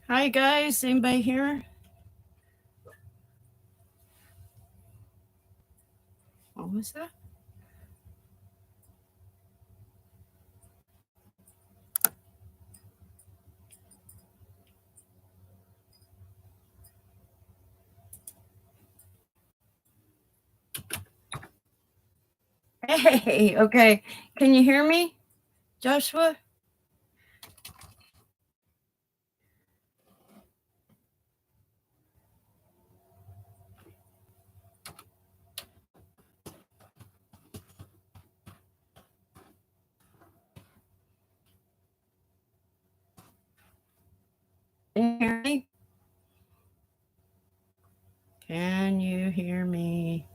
Hi guys, anybody here? What was that? Hey, okay. Can you hear me, Joshua? Can you hear me? Can you hear me?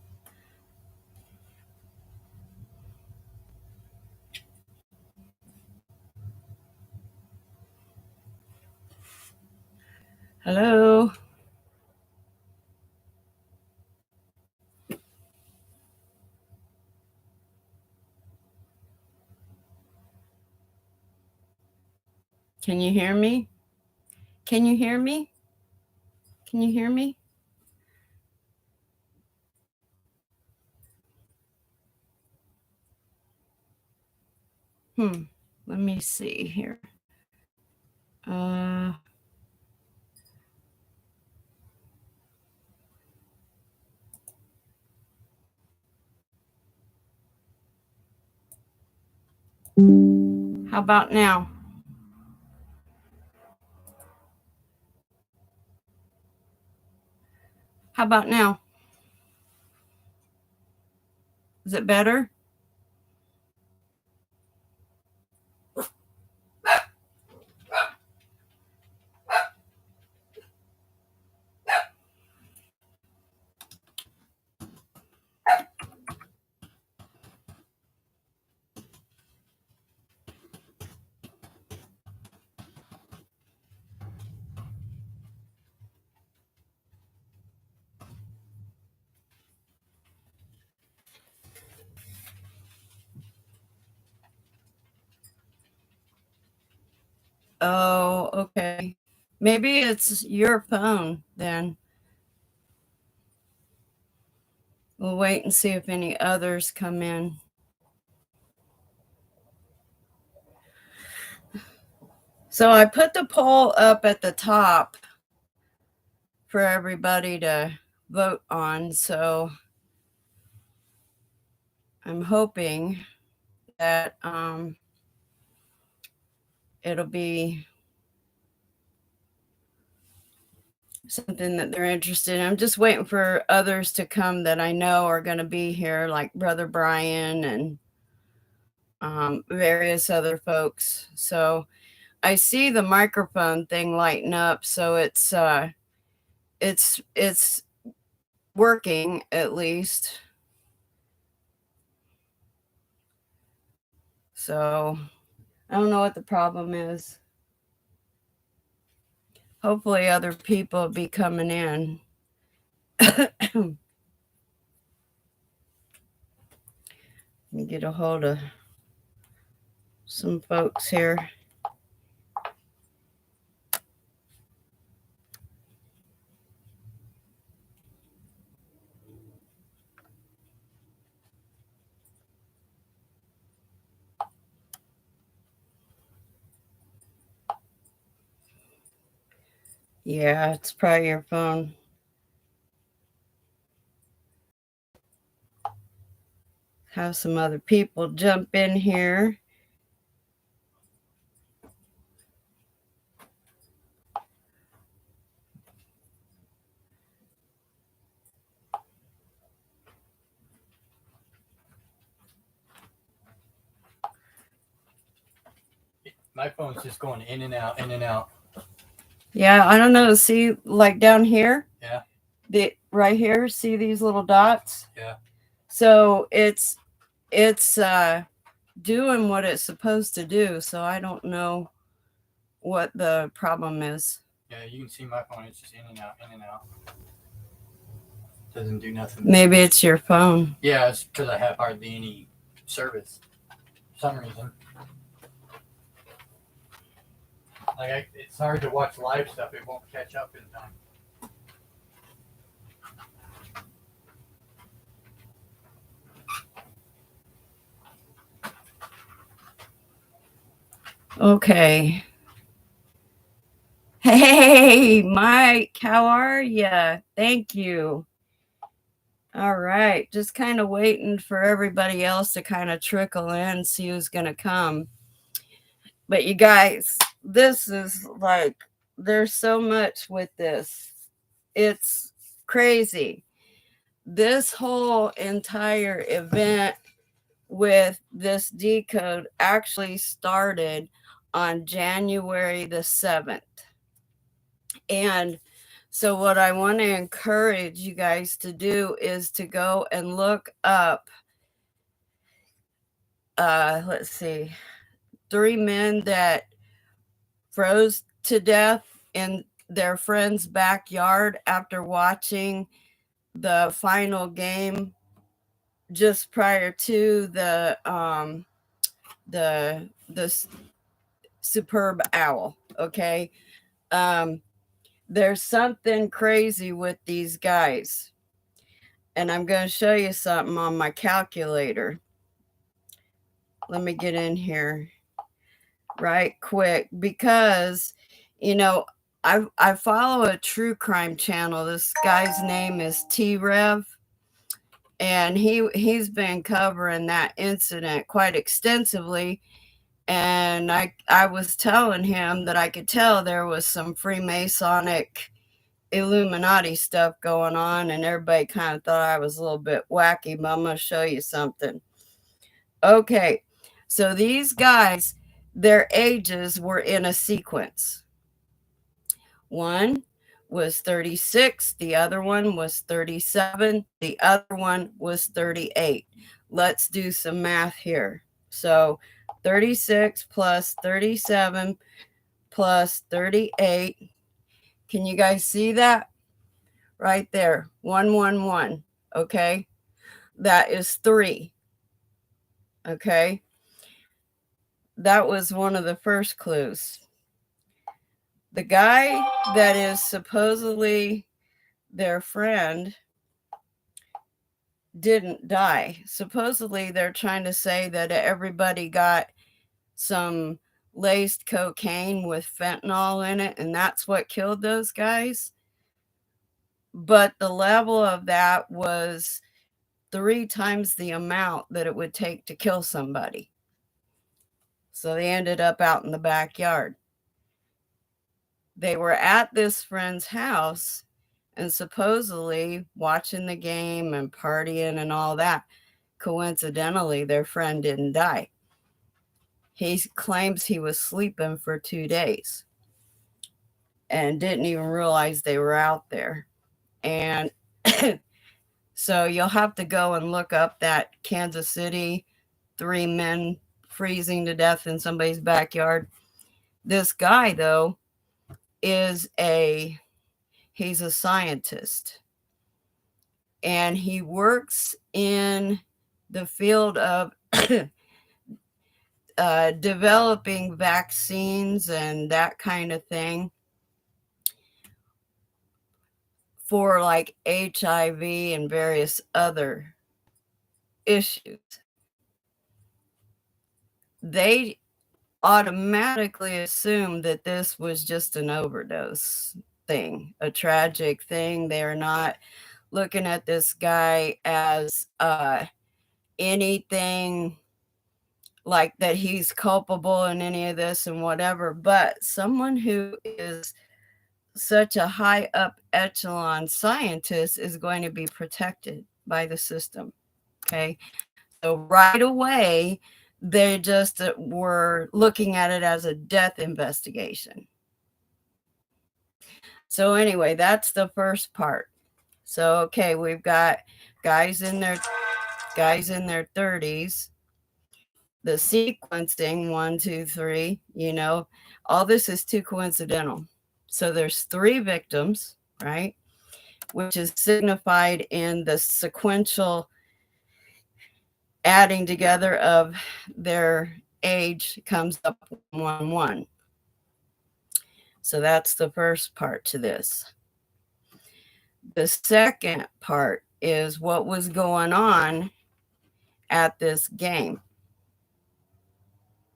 Hello? Can you hear me? Can you hear me? Can you hear me? Hmm. Let me see here. Uh how about now? How about now? Is it better? Oh, okay. Maybe it's your phone then. We'll wait and see if any others come in. So I put the poll up at the top for everybody to vote on. So I'm hoping that it'll be something that they're interested in. I'm just waiting for others to come that I know are going to be here, like Brother Brian and various other folks. So I see the microphone thing lighting up, so it's working at least. So I don't know what the problem is. Hopefully other people will be coming in. Let me get a hold of some folks here. Yeah, it's probably your phone. Have some other people jump in here. My phone's just going in and out, in and out. Yeah, I don't know. See, like down here? Yeah. Right here, see these little dots? Yeah. So it's doing what it's supposed to do. So I don't know what the problem is. Yeah, you can see my phone. It's just in and out, in and out. Doesn't do nothing. Maybe it's your phone. Yeah, it's because I have hardly any service for some reason. it's hard to watch live stuff. It won't catch up in time. Okay. Hey, Mike, how are you? Thank you. All right, just kind of waiting for everybody else to kind of trickle in, see who's going to come. But you guys, this is like, there's so much with this. It's crazy. This whole entire event with this decode actually started on January the 7th. And so, what I want to encourage you guys to do is to go and look up, let's see, 3 men that froze to death in their friend's backyard after watching the final game just prior to the superb owl. Okay. There's something crazy with these guys. And I'm going to show you something on my calculator. Let me get in here right quick because, you know, I follow a true crime channel. This guy's name is T-Rev, and he's been covering that incident quite extensively. And I was telling him that I could tell there was some Freemasonic Illuminati stuff going on, and everybody kind of thought I was a little bit wacky, but I'm going to show you something. Okay, so these guys, their ages were in a sequence. One was 36, the other one was 37, the other one was 38. Let's do some math here. So 36 plus 37 plus 38. Can you guys see that? Right there, 111. Okay, that is 3. Okay, that was one of the first clues. The guy that is supposedly their friend didn't die. Supposedly, they're trying to say that everybody got some laced cocaine with fentanyl in it, and that's what killed those guys. But the level of that was 3 times the amount that it would take to kill somebody. So they ended up out in the backyard. They were at this friend's house and supposedly watching the game and partying and all that. Coincidentally, their friend didn't die. He claims he was sleeping for 2 days and didn't even realize they were out there. And so you'll have to go and look up that Kansas City 3 men freezing to death in somebody's backyard. This guy, though, he's a scientist, and he works in the field of developing vaccines and that kind of thing for like HIV and various other issues. They automatically assume that this was just an overdose thing, a tragic thing. They're not looking at this guy as anything like that he's culpable in any of this and whatever, but someone who is such a high up echelon scientist is going to be protected by the system. Okay. So right away, they just were looking at it as a death investigation. So anyway, that's the first part. So, okay, we've got guys in their 30s. The sequencing 1, 2, 3, all this is too coincidental. So there's 3 victims, right? Which is signified in the sequential adding together of their age comes up 1, 1. So that's the first part to this. The second part is what was going on at this game.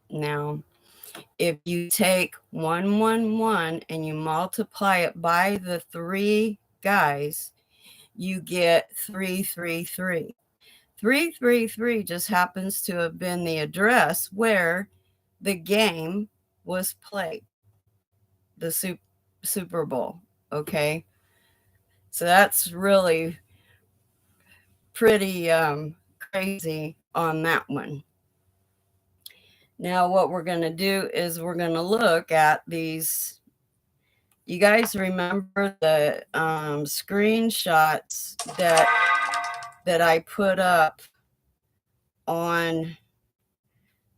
Now, if you take 111 and you multiply it by the 3 guys, you get 333. 333 just happens to have been the address where the game was played, the Super Bowl. Okay. So that's really pretty crazy on that one. Now, what we're going to do is we're going to look at these. You guys remember the screenshots that I put up on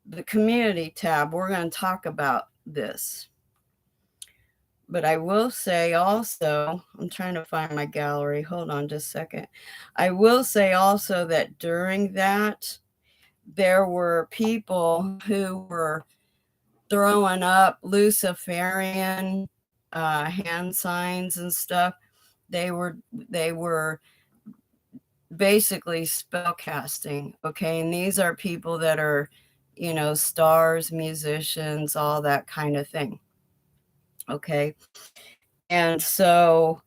the community tab? We're going to talk about this. But I will say also, I'm trying to find my gallery. Hold on just a second. I will say also that during that, there were people who were throwing up Luciferian hand signs and stuff. They were basically spell casting. Okay, and these are people that are, stars, musicians, all that kind of thing. Okay, and so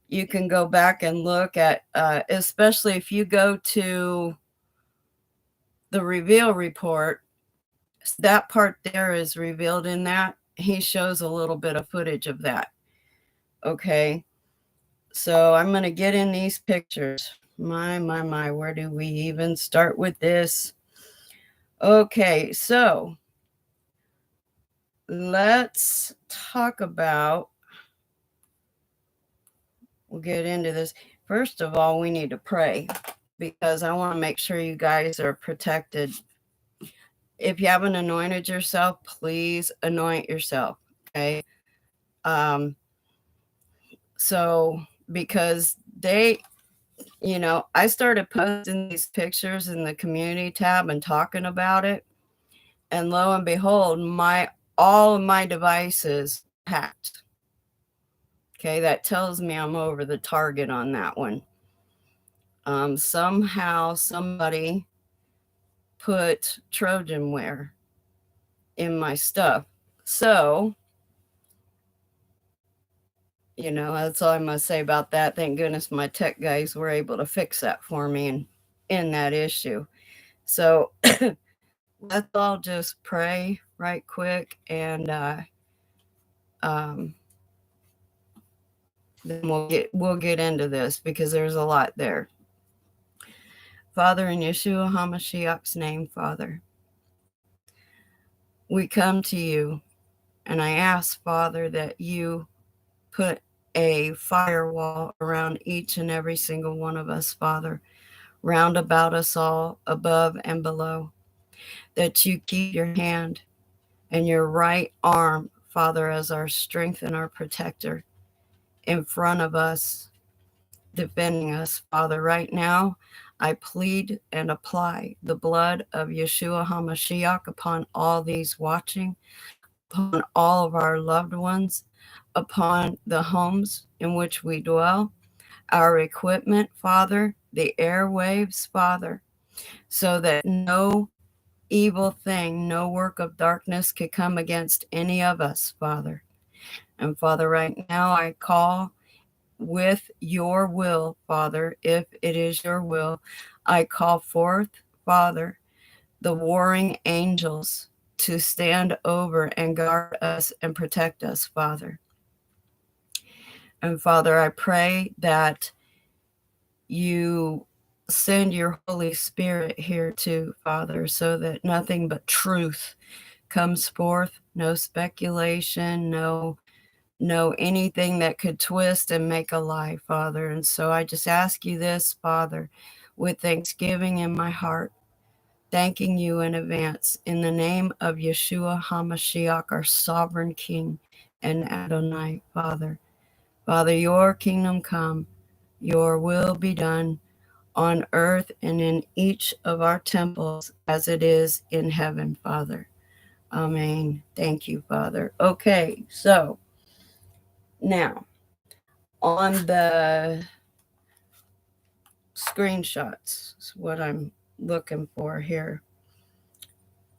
you can go back and look at, especially if you go to the reveal report, that part there is revealed in that. He shows a little bit of footage of that. Okay, so I'm going to get in these pictures. My, where do we even start with this? Okay, so let's talk about, we'll get into this. First of all, we need to pray because I want to make sure you guys are protected. If you haven't anointed yourself, please anoint yourself. Okay. So because I started posting these pictures in the community tab and talking about it, and lo and behold, all of my devices hacked. Okay, that tells me I'm over the target on that one. Somehow somebody put Trojanware in my stuff. So, that's all I must say about that. Thank goodness my tech guys were able to fix that for me in that issue. So let's all just pray right quick, and then we'll get into this because there's a lot there. Father, in Yeshua HaMashiach's name, Father, we come to you, and I ask, Father, that you put a firewall around each and every single one of us, Father, round about us all, above and below, that you keep your hand and your right arm, Father, as our strength and our protector in front of us, defending us, Father. Right now, I plead and apply the blood of Yeshua HaMashiach upon all these watching, upon all of our loved ones, upon the homes in which we dwell, our equipment, Father, the airwaves, Father, so that no evil thing, no work of darkness could come against any of us, Father. And Father, right now I call with your will, Father, if it is your will, I call forth, Father, the warring angels to stand over and guard us and protect us, Father. And Father, I pray that you send your Holy Spirit here too, Father, so that nothing but truth comes forth, no speculation, no anything that could twist and make a lie, Father. And so I just ask you this, Father, with thanksgiving in my heart, thanking you in advance in the name of Yeshua HaMashiach, our sovereign King and Adonai, Father. Father, your kingdom come, your will be done on earth and in each of our temples as it is in heaven, Father. Amen. Thank you, Father. Okay, so Now, on the screenshots is what I'm looking for here.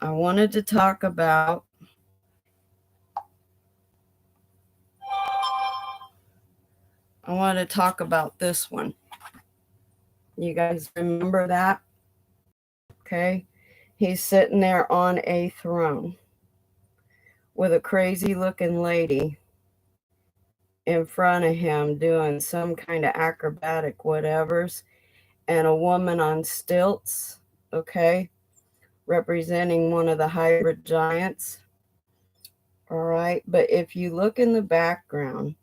I wanted to talk about this one. You guys remember that? Okay. He's sitting there on a throne with a crazy looking lady in front of him doing some kind of acrobatic whatevers, and a woman on stilts, okay, representing one of the hybrid giants. All right. But if you look in the background,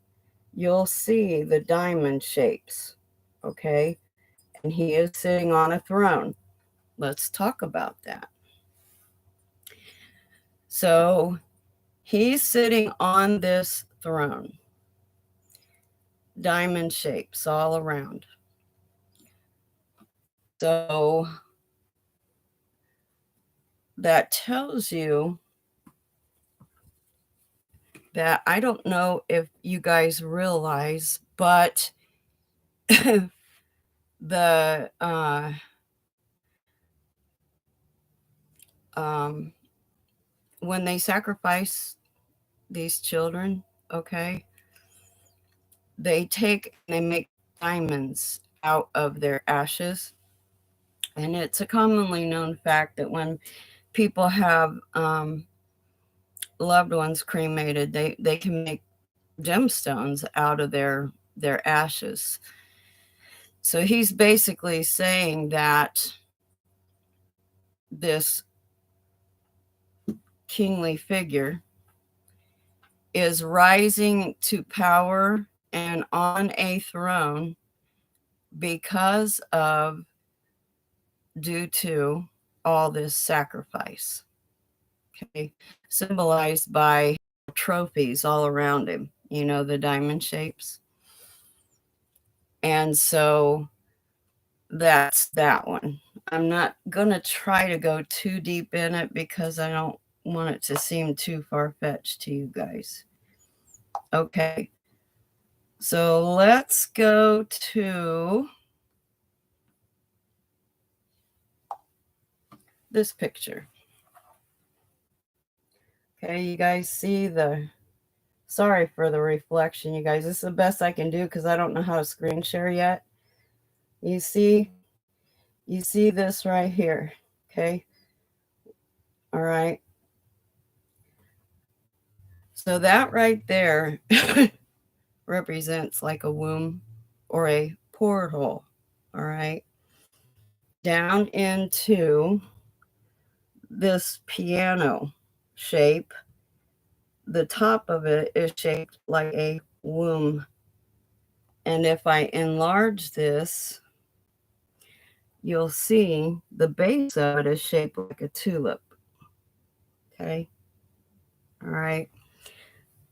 you'll see the diamond shapes, okay? And he is sitting on a throne. Let's talk about that. So he's sitting on this throne, diamond shapes all around. So that tells you that I don't know if you guys realize, but the when they sacrifice these children, okay, they make diamonds out of their ashes. And it's a commonly known fact that when people have loved ones cremated, they can make gemstones out of their ashes. So he's basically saying that this kingly figure is rising to power and on a throne because of, due to all this sacrifice, okay, symbolized by trophies all around him, you know, the diamond shapes. And so that's that one. I'm not going to try to go too deep in it because I don't want it to seem too far-fetched to you guys. Okay. So let's go to this picture. Okay, you guys see sorry for the reflection, you guys. This is the best I can do because I don't know how to screen share yet. You see this right here, okay? All right. So that right there represents like a womb or a portal, all right, down into this piano shape. The top of it is shaped like a womb. And if I enlarge this, you'll see the base of it is shaped like a tulip. Okay. All right.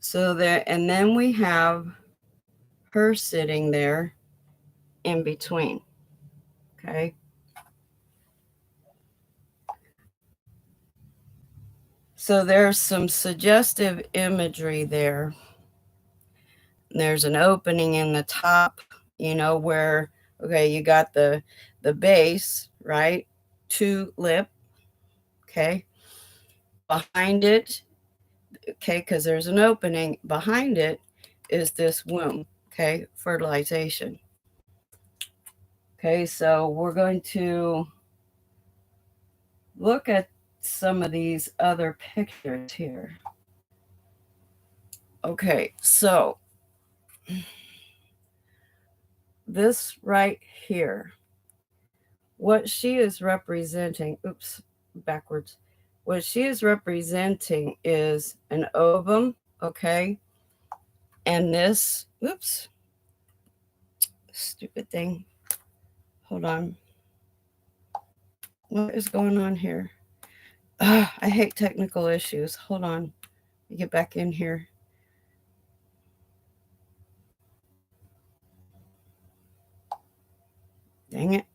So there, and then we have her sitting there in between. Okay. So there's some suggestive imagery there. There's an opening in the top, you know, where, okay, you got the base, right? Tulip. Okay. Behind it, okay, because there's an opening behind it is this womb, okay, fertilization. Okay, so we're going to look at some of these other pictures here. Okay, so this right here, what she is representing, oops, backwards. What she is representing is an ovum, okay? And this, oops, stupid thing. Hold on. What is going on here? I hate technical issues. Hold on. Let me get back in here. Dang it.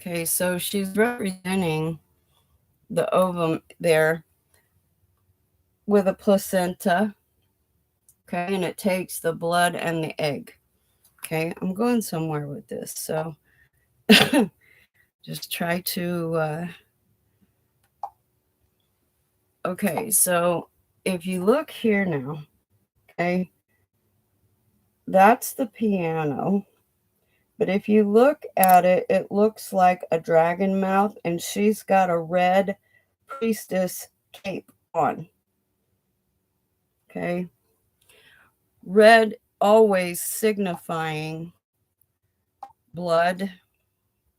Okay, so she's representing the ovum there with a placenta. Okay, and it takes the blood and the egg. Okay, I'm going somewhere with this, so just try to. Okay, so if you look here now, okay, that's the piano. But if you look at it, it looks like a dragon mouth, and she's got a red priestess cape on. Okay. Red always signifying blood,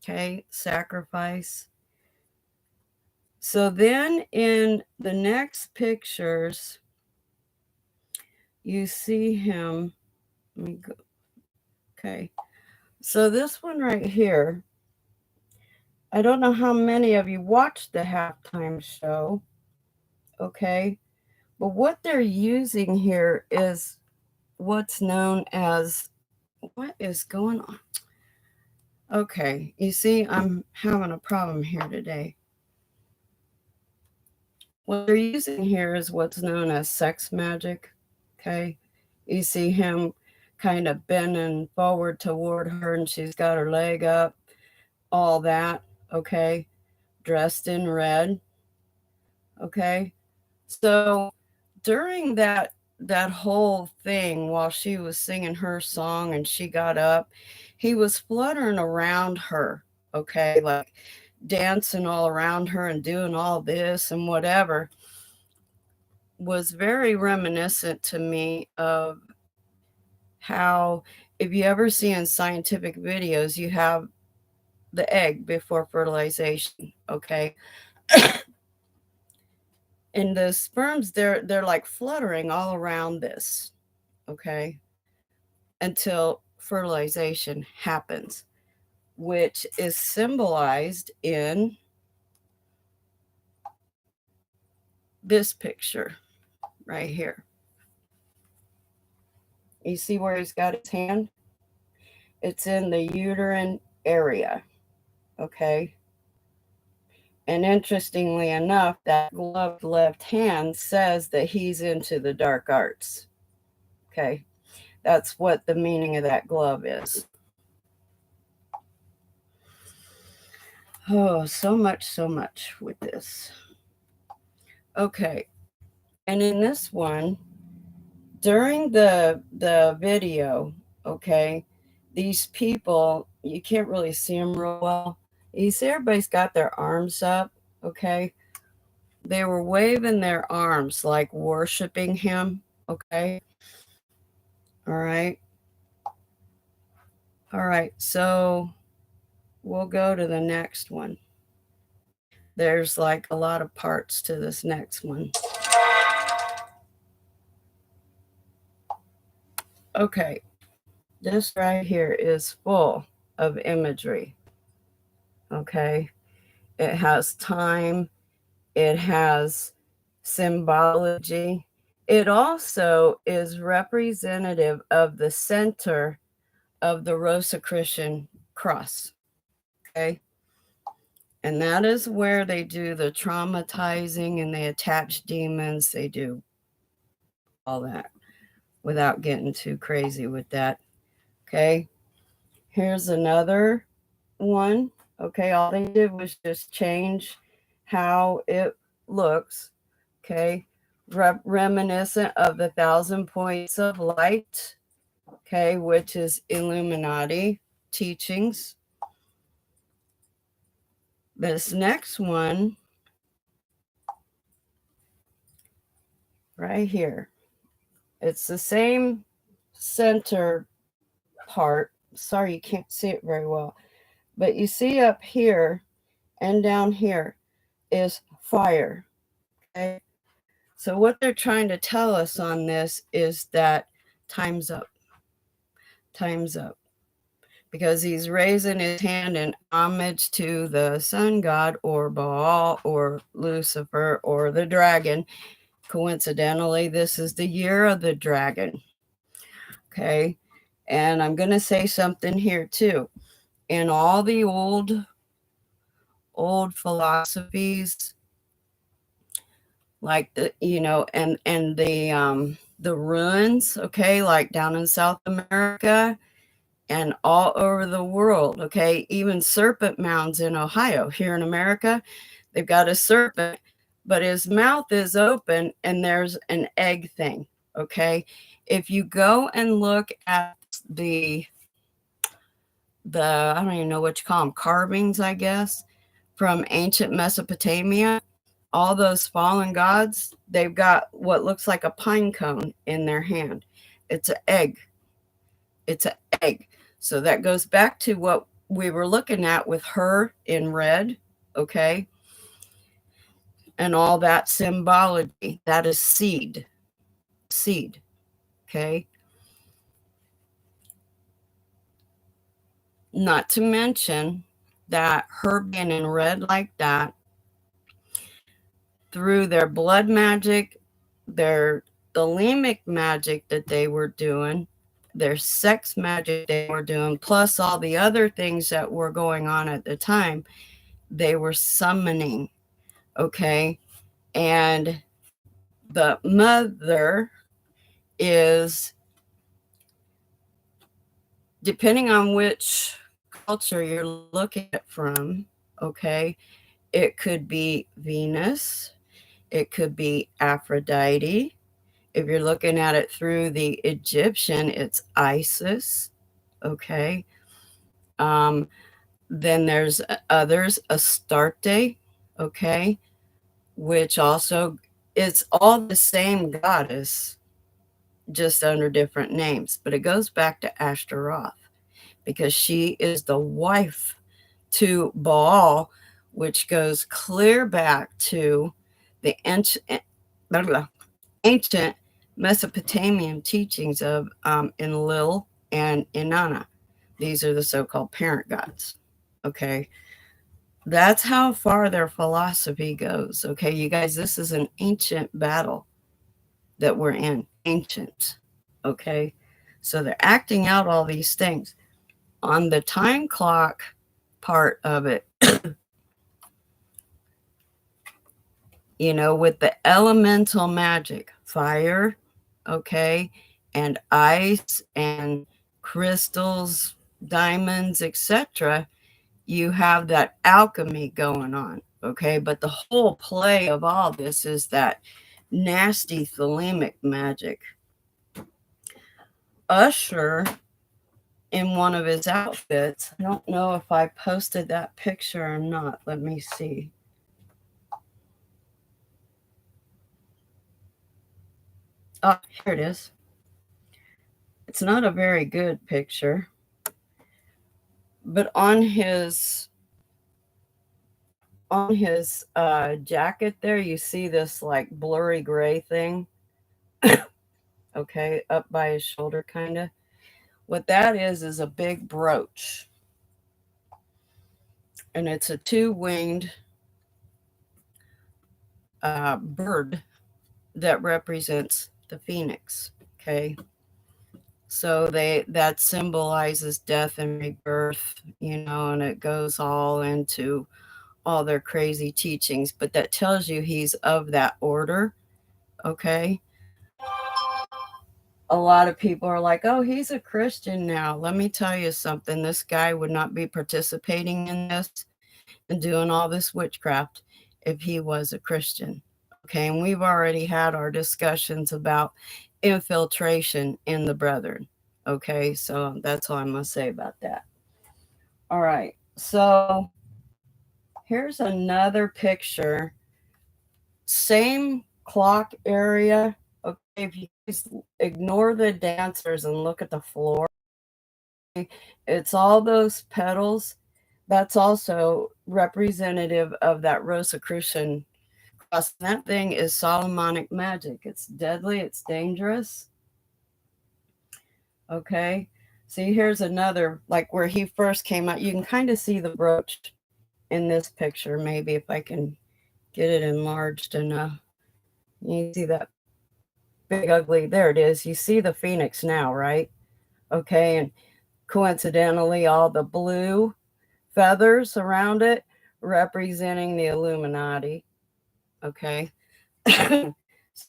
okay, sacrifice. So then in the next pictures, you see him. Let me go. Okay. So this one right here, I don't know how many of you watched the halftime show, okay? But what they're using here is what's known as, what is going on? Okay, you see, I'm having a problem here today. What they're using here is what's known as sex magic, okay? You see him kind of bending forward toward her, and she's got her leg up, all that, okay? Dressed in red, okay? So during that whole thing, while she was singing her song and she got up, he was fluttering around her, okay, like dancing all around her and doing all this and whatever, was very reminiscent to me of how, if you ever see in scientific videos, you have the egg before fertilization, okay? And the sperms, they're like fluttering all around this, okay, until fertilization happens, which is symbolized in this picture right here. You see where he's got his hand? It's in the uterine area, okay? And interestingly enough, that gloved left hand says that he's into the dark arts, okay? That's what the meaning of that glove is. Oh, so much with this. Okay. And in this one, during the video, okay, these people, you can't really see them real well. You see everybody's got their arms up, okay? They were waving their arms like worshiping him, okay? All right. All right, so we'll go to the next one. There's like a lot of parts to this next one. Okay, this right here is full of imagery. Okay, it has time, it has symbology. It also is representative of the center of the Rosicrucian cross. Okay, and that is where they do the traumatizing and they attach demons. They do all that without getting too crazy with that. Okay, here's another one. Okay, all they did was just change how it looks. Okay, reminiscent of the 1,000 points of light. Okay, which is Illuminati teachings. This next one right here, it's the same center part. Sorry, you can't see it very well, but you see up here and down here is fire. Okay, so what they're trying to tell us on this is that time's up. Time's up. Because he's raising his hand in homage to the sun god or Baal or Lucifer or the dragon. Coincidentally, this is the year of the dragon. Okay, and I'm going to say something here too. In all the old philosophies, like the ruins, okay, like down in South America and all over the world, okay, even serpent mounds in Ohio. Here in America, they've got a serpent, but his mouth is open and there's an egg thing, okay. If you go and look at the I don't even know what you call them, carvings, I guess, from ancient Mesopotamia, all those fallen gods, they've got what looks like a pine cone in their hand. It's an egg. It's an egg. So that goes back to what we were looking at with her in red, okay? And all that symbology. That is seed. Seed, okay? Not to mention that her being in red like that, through their blood magic, their thelemic magic that they were doing, their sex magic they were doing, plus all the other things that were going on at the time, they were summoning, okay? And the mother is, depending on which culture you're looking at from, okay, it could be Venus, it could be Aphrodite. If you're looking at it through the Egyptian, it's Isis, okay? Um, then there's others, Astarte, okay? Which also, it's all the same goddess, just under different names. But it goes back to Ashtaroth because she is the wife to Baal, which goes clear back to the ancient Mesopotamian teachings of Enlil and Inanna. These are the so-called parent gods. Okay, that's how far their philosophy goes. Okay, you guys, this is an ancient battle that we're in. Ancient. Okay, so they're acting out all these things on the time clock part of it. With the elemental magic, fire, okay, and ice and crystals, diamonds, etc., you have that alchemy going on, okay? But the whole play of all this is that nasty thelemic magic. Usher, in one of his outfits, I don't know if I posted that picture or not. Let me see. Oh, here it is. It's not a very good picture, but on his jacket there, you see this like blurry gray thing, okay, up by his shoulder, kind of. What that is a big brooch, and it's a two-winged bird that represents the phoenix. Okay, so that symbolizes death and rebirth, and it goes all into all their crazy teachings, but that tells you he's of that order. Okay, a lot of people are like, oh, he's a Christian now. Let me tell you something. This guy would not be participating in this and doing all this witchcraft if he was a Christian. Okay, and we've already had our discussions about infiltration in the brethren. Okay, so that's all I'm going to say about that. All right, so here's another picture. Same clock area. Okay, if you just ignore the dancers and look at the floor, it's all those petals. That's also representative of that Rosicrucian cross. That thing is Solomonic magic. It's deadly, it's dangerous. Okay. See, here's another, like where he first came out. You can kind of see the brooch in this picture, maybe if I can get it enlarged enough. You see that big ugly, there it is. You see the phoenix now, right? Okay, and coincidentally, all the blue feathers around it representing the Illuminati. Okay,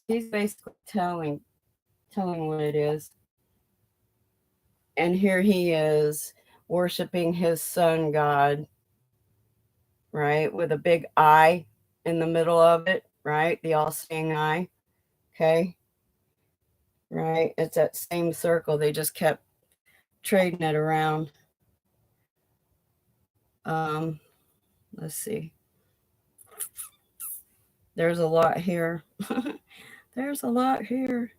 He's basically telling what it is. And here he is worshiping his sun god, right? With a big eye in the middle of it, right? The all-seeing eye. Okay. Right. It's that same circle. They just kept trading it around. Let's see. There's a lot here. There's a lot here.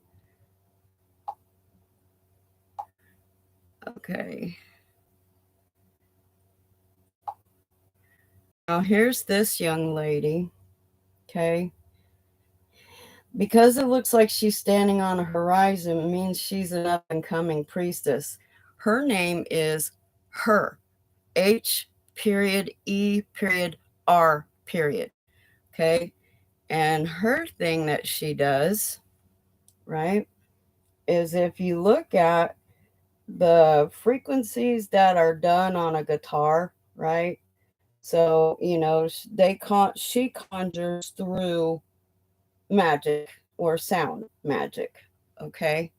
Okay. Now here's this young lady. Okay. Because it looks like she's standing on a horizon, it means she's an up and coming priestess. Her name is Her. H.E.R. Okay. And her thing that she does, right, is if you look at the frequencies that are done on a guitar, right? So, she conjures through magic or sound magic. Okay.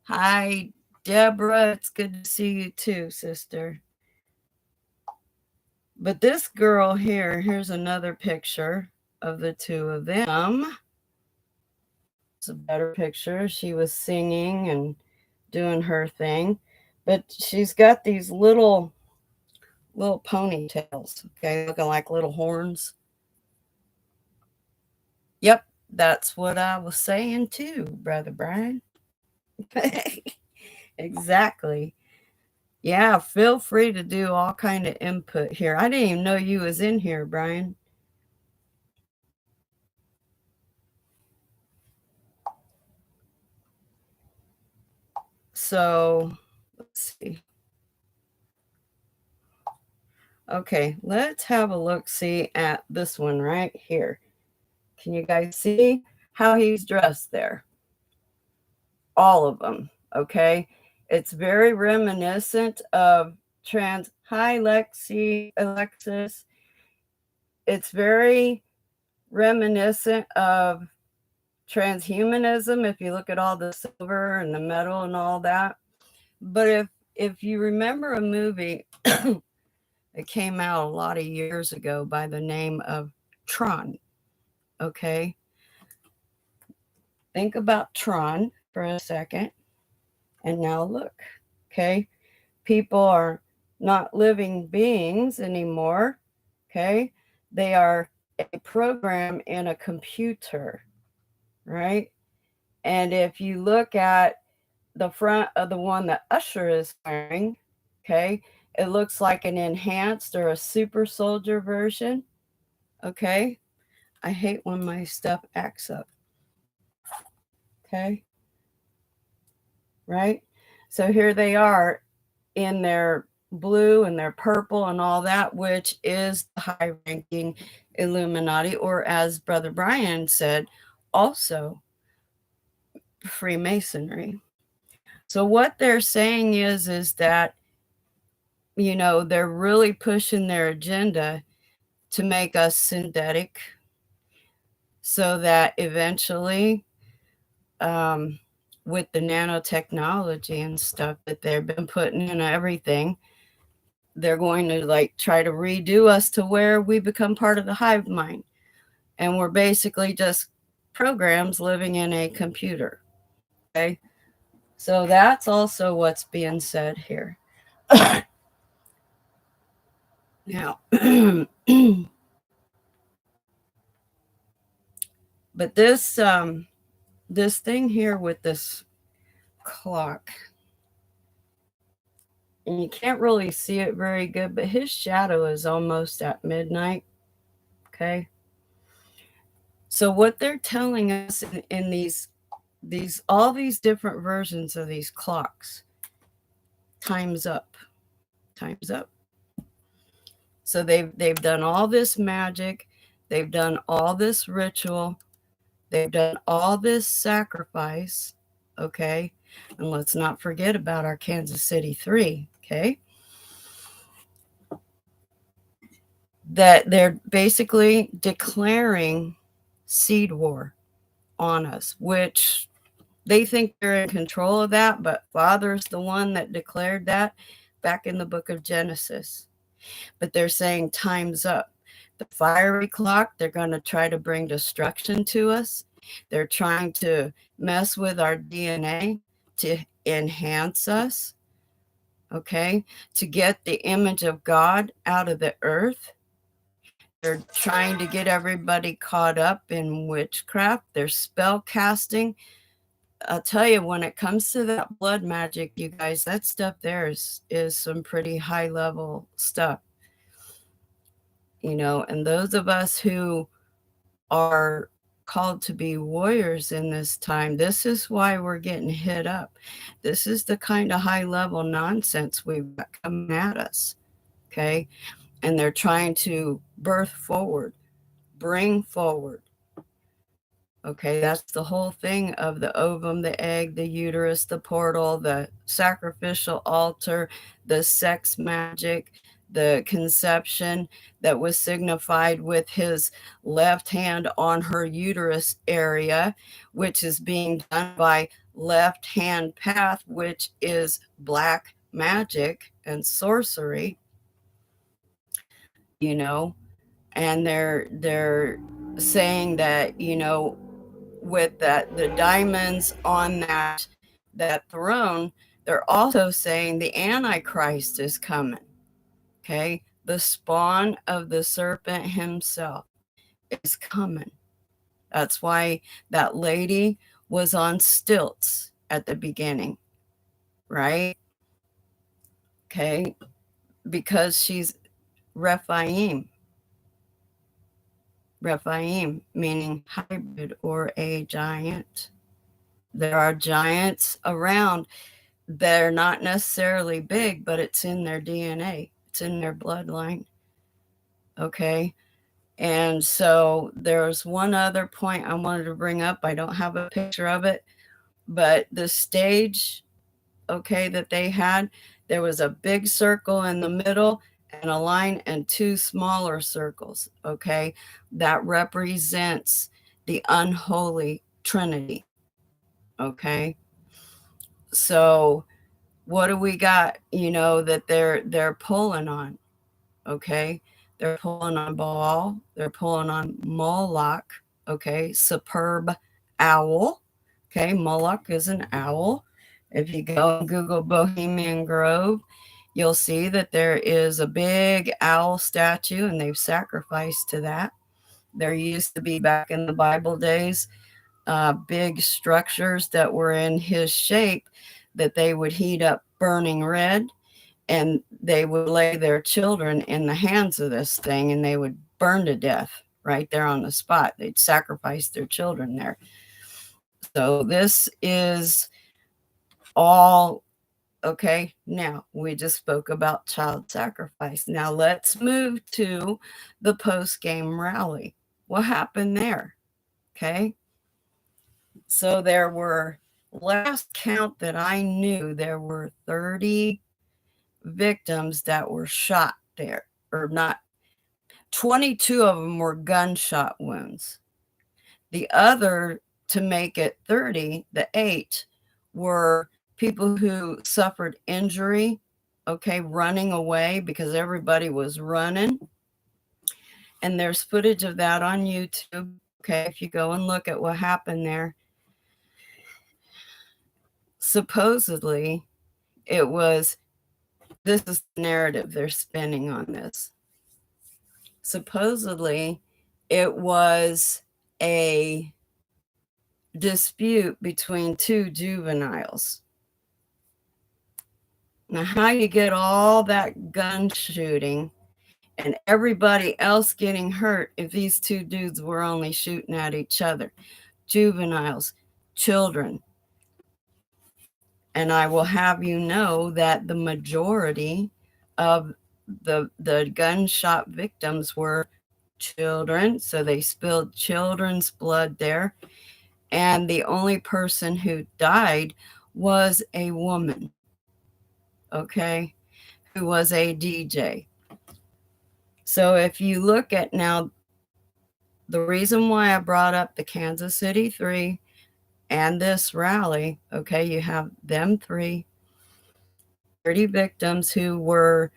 Hi, Deborah. It's good to see you too, sister. But this girl here, here's another picture of the two of them. It's a better picture. She was singing and doing her thing, but she's got these little ponytails, okay, looking like little horns. Yep, that's what I was saying too, Brother Brian. Exactly. Yeah, feel free to do all kind of input here. I didn't even know you was in here, Brian. So let's see. Okay, let's have a look see at this one right here. Can you guys see how he's dressed there? All of them, okay? It's very reminiscent of hi, Alexis. It's very reminiscent of transhumanism if you look at all the silver and the metal and all that. But if you remember a movie that came out a lot of years ago by the name of Tron, okay? Think about Tron for a second. And now look, okay? People are not living beings anymore, okay? They are a program in a computer, right? And if you look at the front of the one that Usher is wearing, okay, it looks like an enhanced or a super soldier version, okay? I hate when my stuff acts up, okay? Right? So here they are in their blue and their purple and all that, which is the high-ranking Illuminati, or as Brother Brian said, also Freemasonry. So what they're saying is that, they're really pushing their agenda to make us synthetic so that eventually, with the nanotechnology and stuff that they've been putting in everything, they're going to try to redo us to where we become part of the hive mind. And we're basically just programs living in a computer. Okay. So that's also what's being said here. Now, but this thing here with this clock, and you can't really see it very good, but his shadow is almost at midnight. Okay. So what they're telling us in these all these different versions of these clocks, time's up. Time's up. So they've done all this magic, they've done all this ritual, they've done all this sacrifice, okay? And let's not forget about our Kansas City 3, okay? that they're basically declaring seed war on us, which they think they're in control of that, but Father's the one that declared that back in the book of Genesis. But they're saying time's up. The fiery clock, they're going to try to bring destruction to us. They're trying to mess with our DNA to enhance us, okay, to get the image of God out of the earth. They're trying to get everybody caught up in witchcraft. They're spell casting. I'll tell you, when it comes to that blood magic, you guys, that stuff there is some pretty high level stuff, you know. And those of us who are called to be warriors in this time, this is why we're getting hit up. This is the kind of high level nonsense we've got coming at us, okay? And they're trying to birth forward, bring forward. Okay, that's the whole thing of the ovum, the egg, the uterus, the portal, the sacrificial altar, the sex magic, the conception that was signified with his left hand on her uterus area, which is being done by left hand path, which is black magic and sorcery, you know. And they're saying that, you know, with that the diamonds on that throne, they're also saying the antichrist is coming, okay? The spawn of the serpent himself is coming. That's why that lady was on stilts at the beginning, right? Okay, because she's Rephaim. Rephaim meaning hybrid or a giant. There are giants around. They're not necessarily big, but it's in their DNA, it's in their bloodline. Okay. And so there's one other point I wanted to bring up. I don't have a picture of it, but the stage, okay, that they had, there was a big circle in the middle and a line and two smaller circles, okay, that represents the unholy Trinity. Okay. So what do we got, you know, that they're pulling on? Okay, they're pulling on Baal, they're pulling on Moloch. Okay, superb owl. Okay, Moloch is an owl. If you go and Google Bohemian Grove, you'll see that there is a big owl statue and they've sacrificed to that. There used to be, back in the Bible days, big structures that were in his shape that they would heat up burning red, and they would lay their children in the hands of this thing and they would burn to death right there on the spot. They'd sacrifice their children there. So this is all okay. Now we just spoke about child sacrifice. Now let's move to the post-game rally. What happened there? Okay. So there were, last count that I knew, there were 30 victims that were shot there, or not. 22 of them were gunshot wounds. The other, to make it 30, the 8 were people who suffered injury, okay, running away because everybody was running. And there's footage of that on YouTube. Okay, if you go and look at what happened there. Supposedly, it was, this is the narrative they're spinning on this. Supposedly, it was a dispute between two juveniles. Now, how you get all that gun shooting and everybody else getting hurt if these two dudes were only shooting at each other? Juveniles, children. And I will have you know that the majority of the gunshot victims were children. So they spilled children's blood there. And the only person who died was a woman, okay, who was a DJ. So if you look at now, the reason why I brought up the Kansas City 3 and this rally, okay, you have them 30 victims who were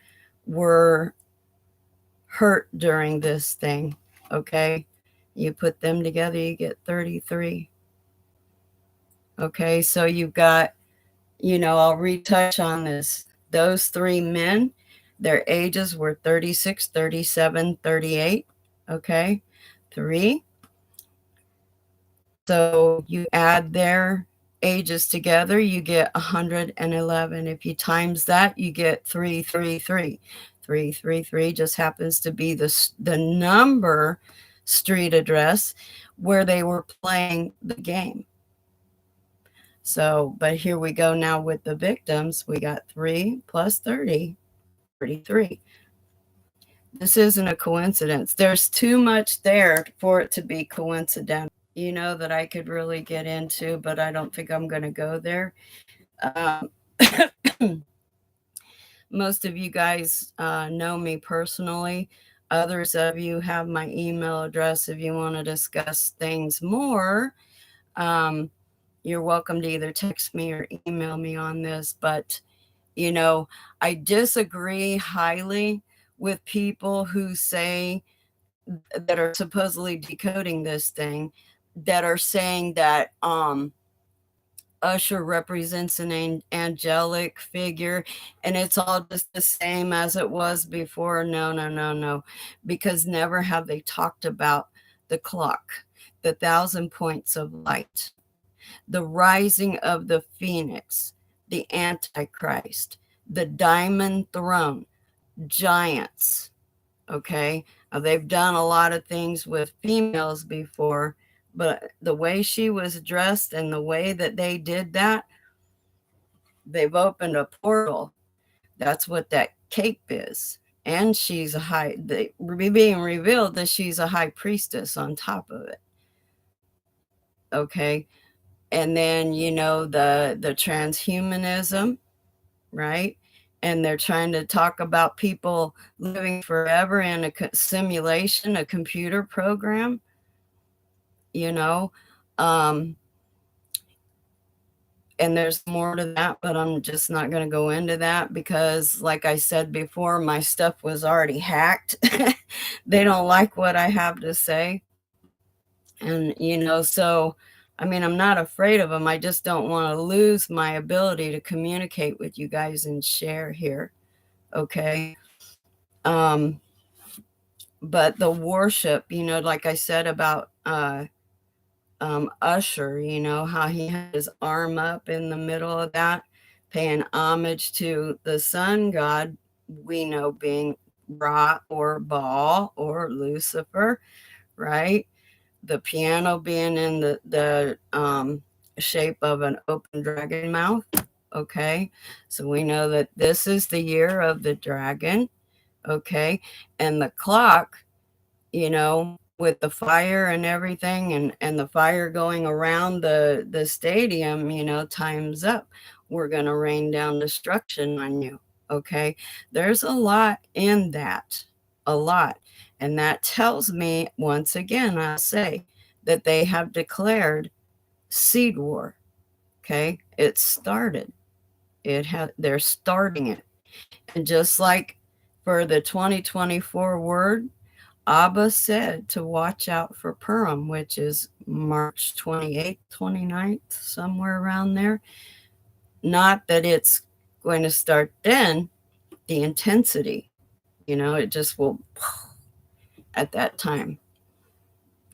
hurt during this thing, okay? You put them together, you get 33. Okay, so you've got, I'll retouch on this. Those 3 men, their ages were 36, 37, 38. Okay, 3. So you add their ages together, you get 111. If you times that, you get 333. 333 just happens to be the number street address where they were playing the game. So, but here we go now with the victims. We got 3 plus 30, 33. This isn't a coincidence. There's too much there for it to be coincidental. That I could really get into, but I don't think I'm going to go there. Most of you guys know me personally. Others of you have my email address if you want to discuss things more. You're welcome to either text me or email me on this. But, I disagree highly with people who say that are supposedly decoding this thing, that are saying that Usher represents an angelic figure and it's all just the same as it was before. No. Because never have they talked about the clock, the 1,000 points of light, the rising of the phoenix, the Antichrist, the diamond throne, giants. Okay. Now, they've done a lot of things with females before, but the way she was dressed and the way that they did that, they've opened a portal. That's what that cape is. And she's being revealed that she's a high priestess on top of it. Okay. And then, the transhumanism, right? And they're trying to talk about people living forever in a simulation, a computer program, and there's more to that, but I'm just not going to go into that because, like I said before, my stuff was already hacked. They don't like what I have to say. And, so, I'm not afraid of them. I just don't want to lose my ability to communicate with you guys and share here. Okay. But the worship, like I said about Usher, how he had his arm up in the middle of that, paying homage to the sun god, we know being Ra or Baal or Lucifer, right? The piano being in the shape of an open dragon mouth. Okay, so we know that this is the year of the dragon. Okay, and the clock, with the fire and everything, and the fire going around the stadium, time's up. We're going to rain down destruction on you. Okay, there's a lot in that, a lot. And that tells me, once again, I'll say that they have declared seed war. Okay, it started. They're starting it. And just like for the 2024 word, Abba said to watch out for Purim, which is March 28th, 29th, somewhere around there. Not that it's going to start then, the intensity, it just will at that time.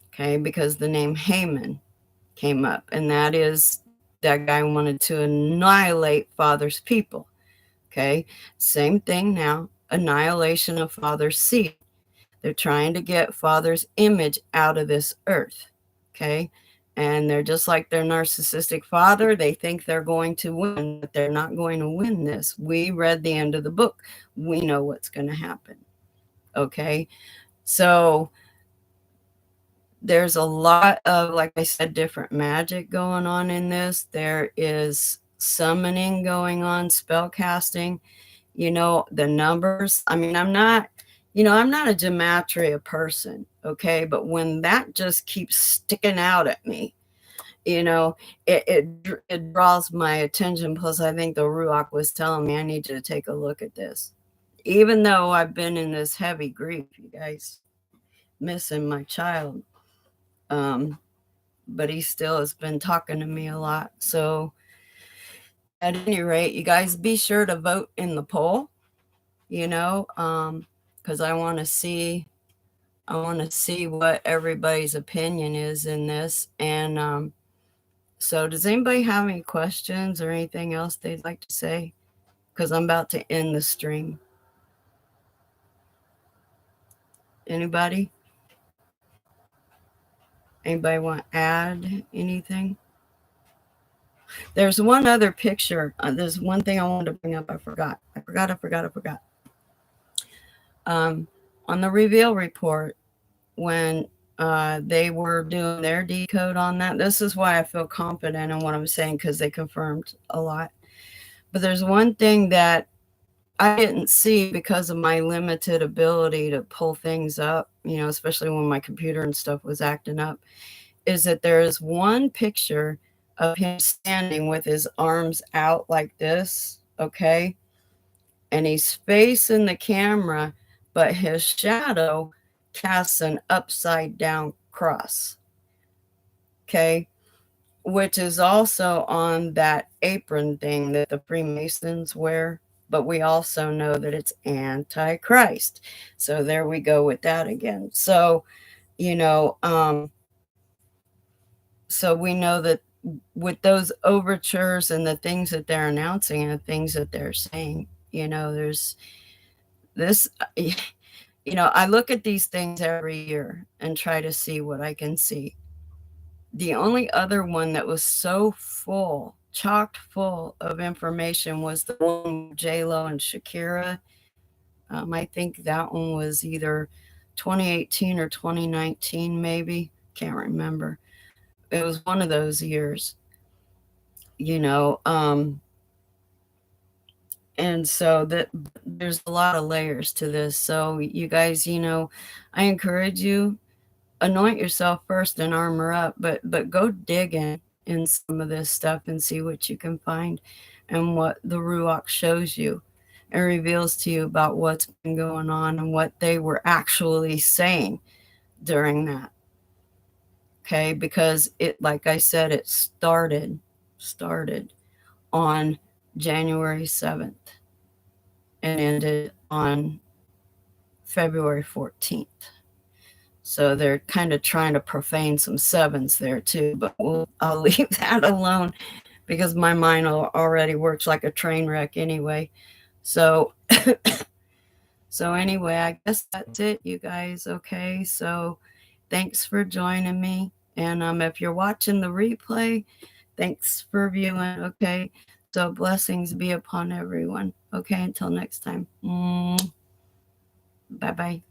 Okay, because the name Haman came up, and that guy wanted to annihilate Father's people. Okay, same thing now, annihilation of Father's seed. They're trying to get Father's image out of this earth. Okay, and they're just like their narcissistic father. They think they're going to win, but they're not going to win this. We read the end of the book. We know what's going to happen. Okay, so there's a lot of, like I said, different magic going on in this. There is summoning going on, spell casting, the numbers. I'm not I'm not a gematria person, okay? But when that just keeps sticking out at me, it draws my attention. Plus, I think the Ruach was telling me I need you to take a look at this. Even though I've been in this heavy grief, you guys, missing my child, um, but he still has been talking to me a lot. So, at any rate, you guys be sure to vote in the poll. Because I want to see what everybody's opinion is in this. And so, does anybody have any questions or anything else they'd like to say? Because I'm about to end the stream. Anybody? Anybody want to add anything? There's one other picture. There's one thing I wanted to bring up. I forgot. On the reveal report, when they were doing their decode on that, this is why I feel confident in what I'm saying, because they confirmed a lot. But there's one thing that I didn't see because of my limited ability to pull things up, especially when my computer and stuff was acting up, is that there is one picture of him standing with his arms out like this, okay? And he's facing the camera, but his shadow casts an upside down cross, okay? Which is also on that apron thing that the Freemasons wear, but we also know that it's Antichrist. So there we go with that again. So, so we know that with those overtures and the things that they're announcing and the things that they're saying, there's this, I look at these things every year and try to see what I can see. The only other one that was so full, chocked full of information was the one with J-Lo and Shakira. I think that one was either 2018 or 2019, maybe. Can't remember. It was one of those years, and so that there's a lot of layers to this. So you guys, I encourage you, anoint yourself first and armor up, but go dig in some of this stuff and see what you can find and what the Ruach shows you and reveals to you about what's been going on and what they were actually saying during that. Okay, because it, like I said, it started on January 7th and ended on February 14th. So they're kind of trying to profane some sevens there too, but I'll leave that alone because my mind already works like a train wreck anyway. So, so anyway, I guess that's it, you guys. Okay, so thanks for joining me. And if you're watching the replay, thanks for viewing. Okay, so blessings be upon everyone. Okay, until next time. Bye-bye.